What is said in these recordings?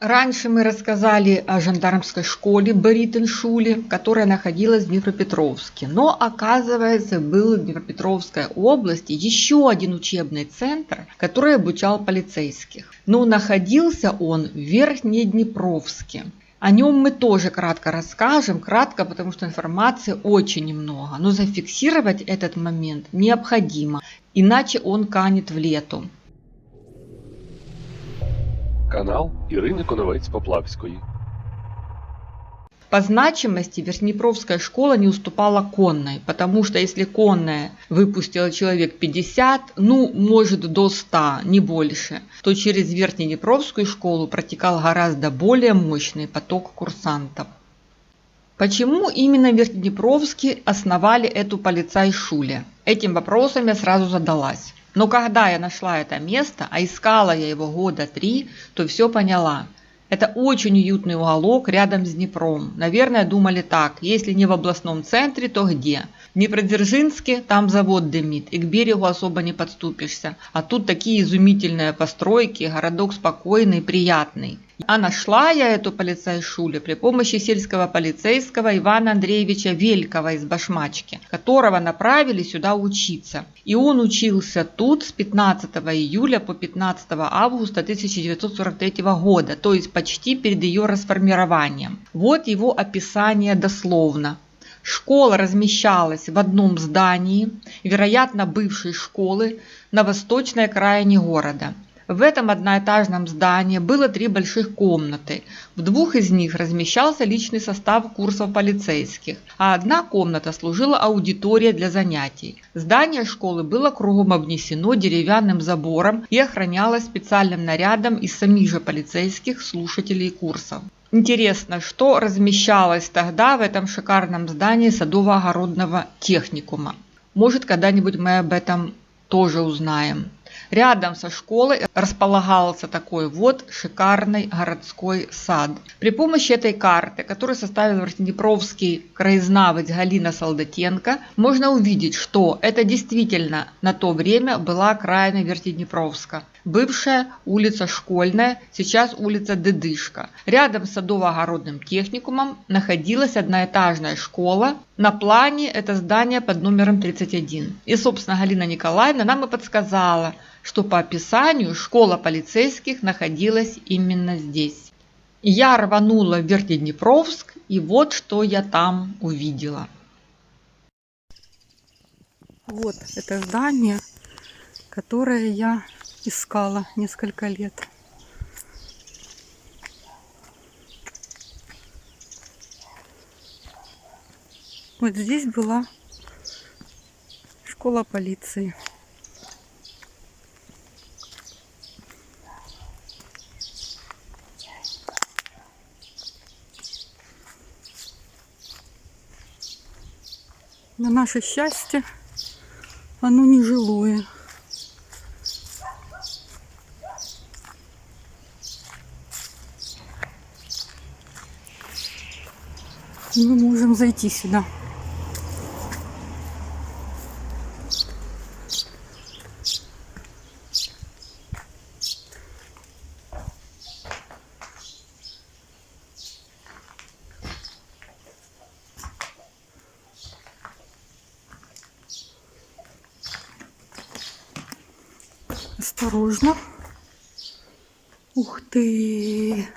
Раньше мы рассказали о жандармской школе Беритеншуле, которая находилась в Днепропетровске. Но, оказывается, был в Днепропетровской области еще один учебный центр, который обучал полицейских. Но находился он в Верхнеднепровске. О нем мы тоже кратко расскажем, потому что информации очень немного. Но зафиксировать этот момент необходимо, иначе он канет в лету. Канал Ірини Коновець-Поплавської. По значимости Верхнеднепровская школа не уступала конной, потому что если конная выпустила человек 50, может до 100, не больше, то через Верхнеднепровскую школу протекал гораздо более мощный поток курсантов. Почему именно в Верхнеднепровске основали эту полицайшуле? Этим вопросом я сразу задалась. Но когда я нашла это место, а искала я его года 3, то все поняла. Это очень уютный уголок рядом с Днепром. Наверное, думали так, если не в областном центре, то где? В Днепродзержинске там завод дымит, и к берегу особо не подступишься. А тут такие изумительные постройки, городок спокойный, приятный. А нашла я эту полицайшулю при помощи сельского полицейского Ивана Андреевича Велькова из Башмачки, которого направили сюда учиться. И он учился тут с 15 июля по 15 августа 1943 года, то есть почти перед ее расформированием. Вот его описание дословно. Школа размещалась в одном здании, вероятно, бывшей школы, на восточной окраине города. В этом одноэтажном здании было 3 больших комнаты. В 2 из них размещался личный состав курсов полицейских, а 1 комната служила аудиторией для занятий. Здание школы было кругом обнесено деревянным забором и охранялось специальным нарядом из самих же полицейских слушателей курсов. Интересно, что размещалось тогда в этом шикарном здании садово-огородного техникума. Может, когда-нибудь мы об этом тоже узнаем. Рядом со школой располагался такой вот шикарный городской сад. При помощи этой карты, которую составил верхнеднепровский краезнавец Галина Солдатенко, можно увидеть, что это действительно на то время была окраина Верхнеднепровска. Бывшая улица Школьная, сейчас улица Дедышка. Рядом с садово-огородным техникумом находилась одноэтажная школа. На плане это здание под номером 31. И, собственно, Галина Николаевна нам и подсказала, что по описанию школа полицейских находилась именно здесь. Я рванула в Верхнеднепровск, и вот что я там увидела. Вот это здание, которое я искала несколько лет. Вот здесь была школа полиции. На наше счастье, оно не жилое. Мы можем зайти сюда. Осторожно. Ух ты!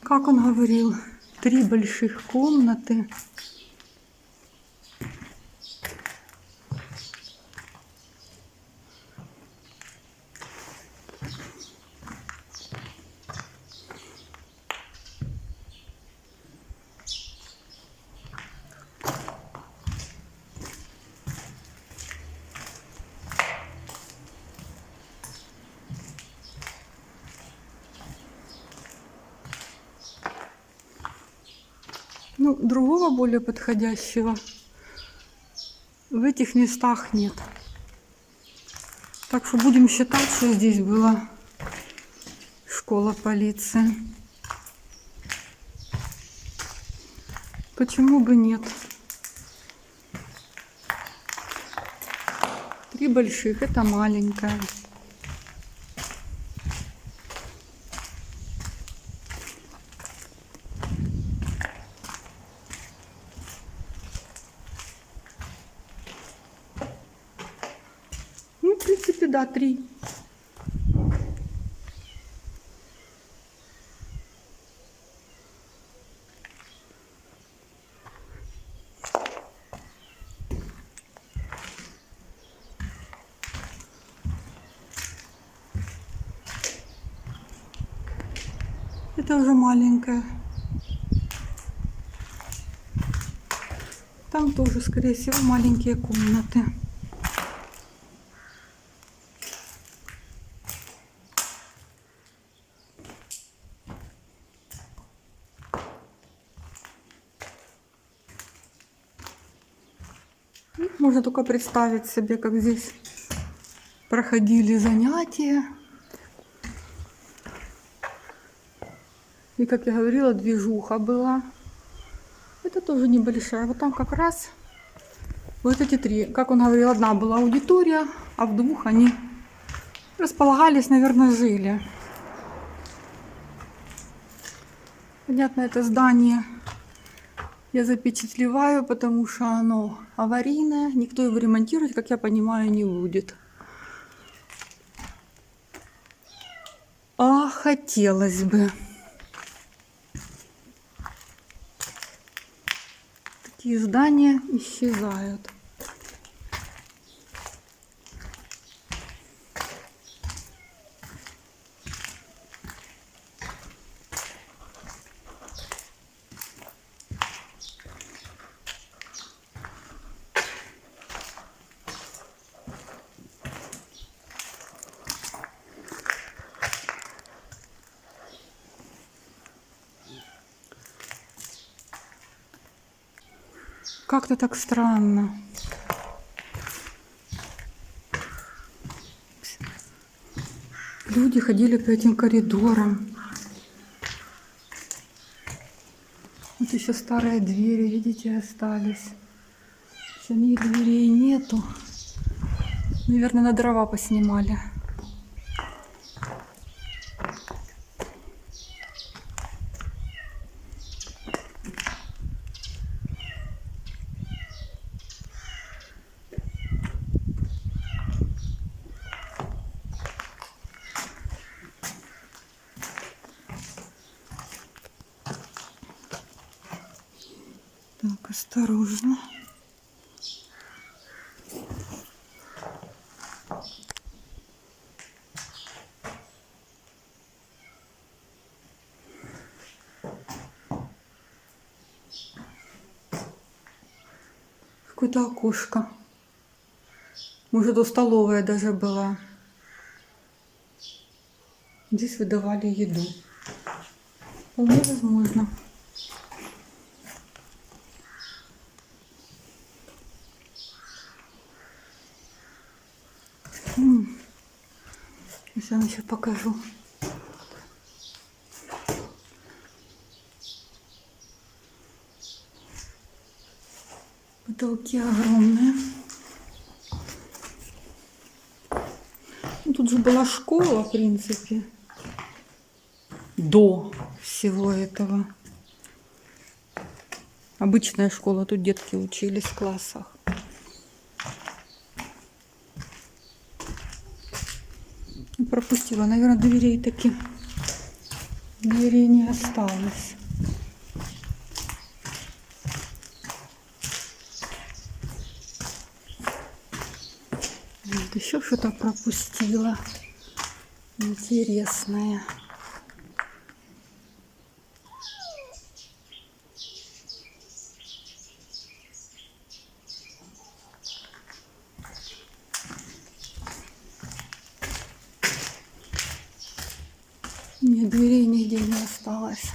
Как он говорил, 3 больших комнаты. Другого более подходящего в этих местах нет. Так что будем считать, что здесь была школа полиции. Почему бы нет? 3 больших, это маленькая. да, 3. Это уже маленькая. Там тоже, скорее всего, маленькие комнаты. Можно только представить себе, как здесь проходили занятия. И, как я говорила, движуха была. Это тоже небольшая. Вот там как раз вот эти 3. Как он говорил, одна была аудитория, а в 2 они располагались, наверное, жили. Понятно, это здание я запечатлеваю, потому что оно аварийное. Никто его ремонтировать, как я понимаю, не будет. А хотелось бы. Такие здания исчезают. Как-то так странно. Люди ходили по этим коридорам. Вот еще старые двери, видите, остались. Самих дверей нету. Наверное, на дрова поснимали. Так, осторожно. Какое-то окошко. Может, то столовая даже была. Здесь выдавали еду. Вполне возможно. Сейчас я вам еще покажу. Потолки огромные. Ну, тут же была школа, в принципе, до всего этого. Обычная школа, тут детки учились в классах. Пропустила, наверное, дверей таки. Дверей не осталось. Вот еще что-то пропустила. Интересное. Нет, дверей нигде не осталось.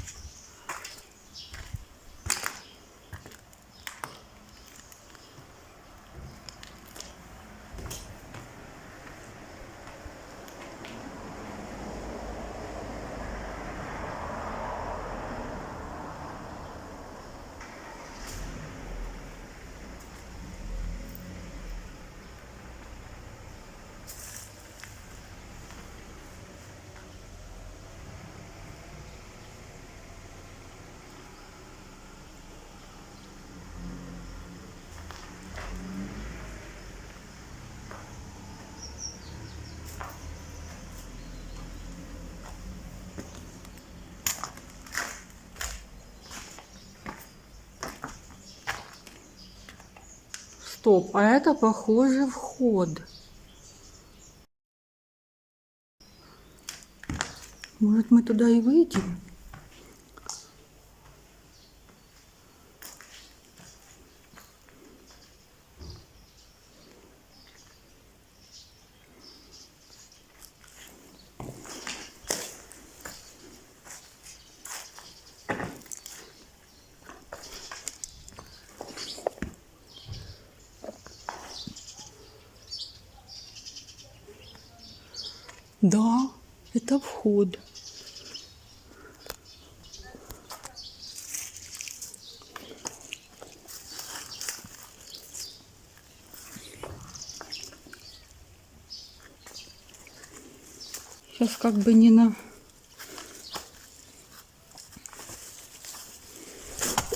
Стоп, а это похоже вход. Может, мы туда и выйдем? Да, это вход. Сейчас как бы не на...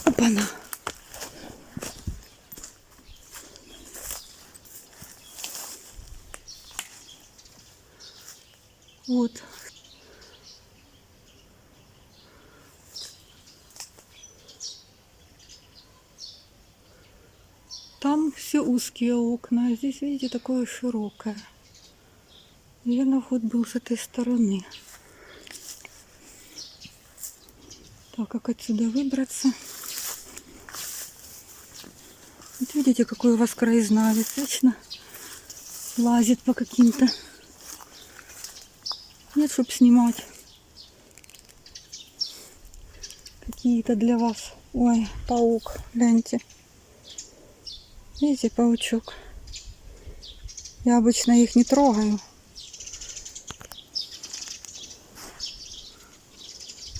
Опа-на. Вот. Там все узкие окна, а здесь, видите, такое широкое. Наверное, вход был с этой стороны. Так, как отсюда выбраться? Вот видите, какой у вас краезнавец. Вечно лазит по каким-то. Нет, чтоб снимать. Какие-то для вас. Ой, паук, гляньте. Видите, паучок. Я обычно их не трогаю.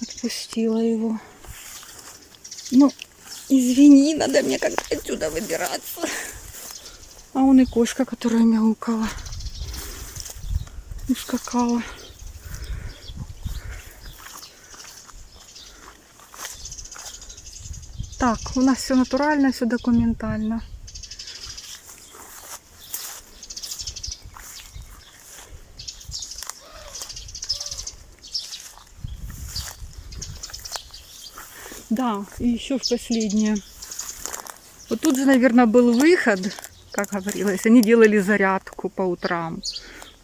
Отпустила его. Ну, извини, надо мне как-то отсюда выбираться. А он и кошка, которая мяукала. Ускакала. Так, у нас все натурально, все документально. Да, и еще в последнее. Вот тут же, наверное, был выход, как говорилось. Они делали зарядку по утрам.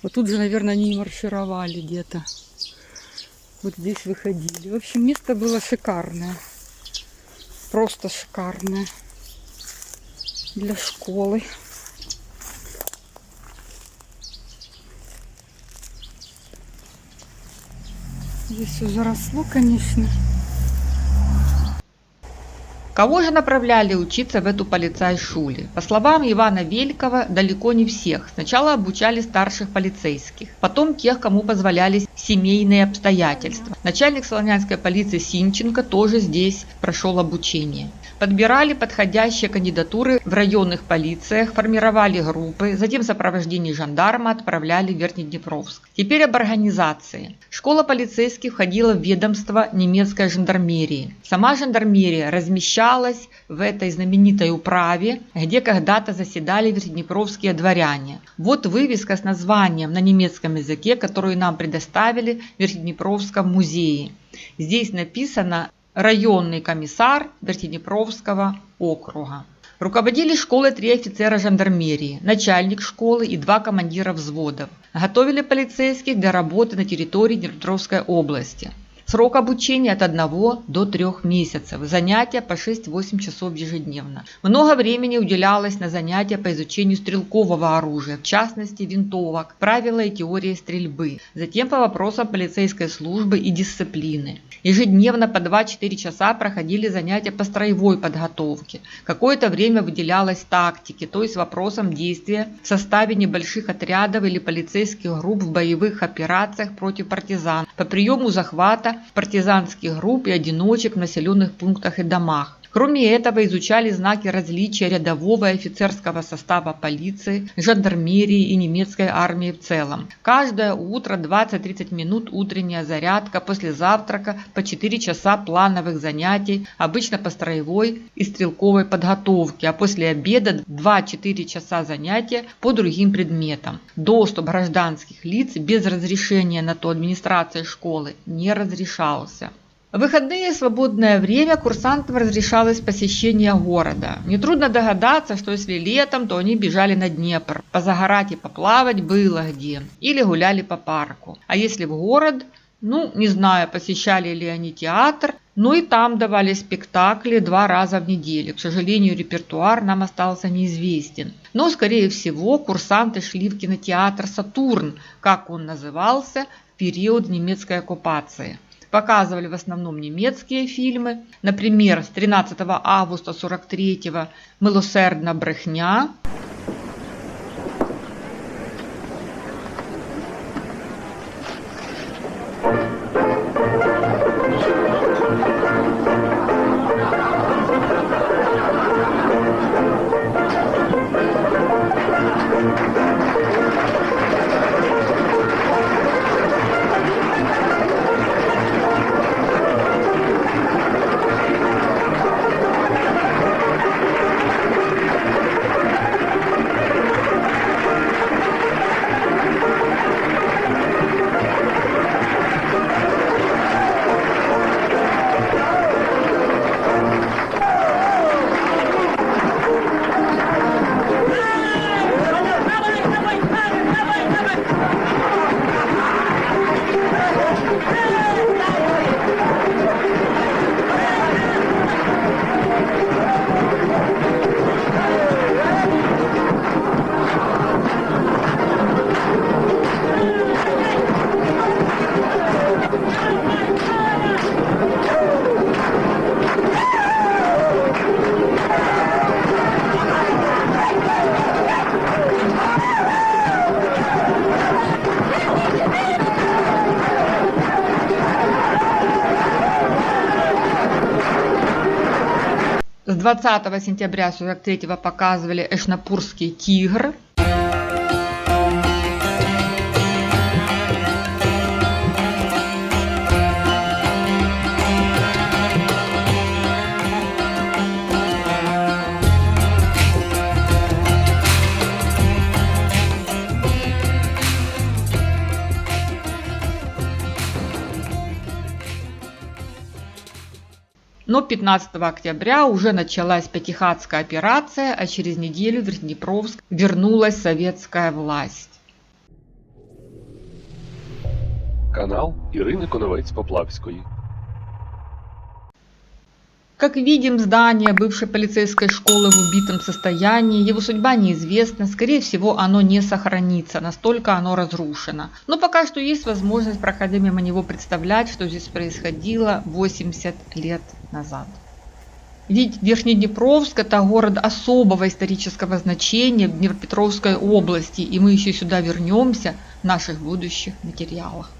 Вот тут же, наверное, они маршировали где-то. Вот здесь выходили. В общем, место было шикарное. Просто шикарное. Для школы. Здесь все заросло, конечно. Кого же направляли учиться в эту полицейшуле? По словам Ивана Великого, далеко не всех. Сначала обучали старших полицейских, потом тех, кому позволялись семейные обстоятельства. Начальник Солонянской полиции Синченко тоже здесь прошел обучение. Подбирали подходящие кандидатуры в районных полициях, формировали группы, затем в сопровождении жандарма отправляли в Верхнеднепровск. Теперь об организации. Школа полицейских входила в ведомство немецкой жандармерии. Сама жандармерия размещалась в этой знаменитой управе, где когда-то заседали верхнеднепровские дворяне. Вот вывеска с названием на немецком языке, которую нам предоставили в Верхнеднепровском музее. Здесь написано «Районный комиссар Верхнеднепровского округа». Руководили школой 3 офицера жандармерии, начальник школы и 2 командира взводов. Готовили полицейских для работы на территории Днепропетровской области. Срок обучения от 1 до 3 месяцев. Занятия по 6-8 часов ежедневно. Много времени уделялось на занятия по изучению стрелкового оружия, в частности винтовок, правила и теории стрельбы. Затем по вопросам полицейской службы и дисциплины. Ежедневно по 2-4 часа проходили занятия по строевой подготовке. Какое-то время выделялось тактике, то есть вопросам действия в составе небольших отрядов или полицейских групп в боевых операциях против партизан, по приему захвата партизанских групп и одиночек в населенных пунктах и домах. Кроме этого, изучали знаки различия рядового и офицерского состава полиции, жандармерии и немецкой армии в целом. Каждое утро 20-30 минут утренняя зарядка, после завтрака по 4 часа плановых занятий, обычно по строевой и стрелковой подготовке, а после обеда 2-4 часа занятия по другим предметам. Доступ гражданских лиц без разрешения на то администрации школы не разрешался. В выходные и свободное время курсантам разрешалось посещение города. Нетрудно догадаться, что если летом, то они бежали на Днепр. Позагорать и поплавать было где. Или гуляли по парку. А если в город, не знаю, посещали ли они театр, но и там давали спектакли 2 раза в неделю. К сожалению, репертуар нам остался неизвестен. Но, скорее всего, курсанты шли в кинотеатр «Сатурн», как он назывался в период немецкой оккупации. Показывали в основном немецкие фильмы. Например, с 13 августа 1943-го «Милосердна брехня». С 20 сентября 1943 показывали «Эшнапурский тигр». Но 15 октября уже началась Пятихатская операция, а через неделю в Верхнеднепровск вернулась советская власть. Канал Ірини Коновець-Поплавської. Как видим, здание бывшей полицейской школы в убитом состоянии, его судьба неизвестна, скорее всего оно не сохранится, настолько оно разрушено. Но пока что есть возможность, проходя мимо него, представлять, что здесь происходило 80 лет назад. Ведь Верхнеднепровск – это город особого исторического значения в Днепропетровской области, и мы еще сюда вернемся в наших будущих материалах.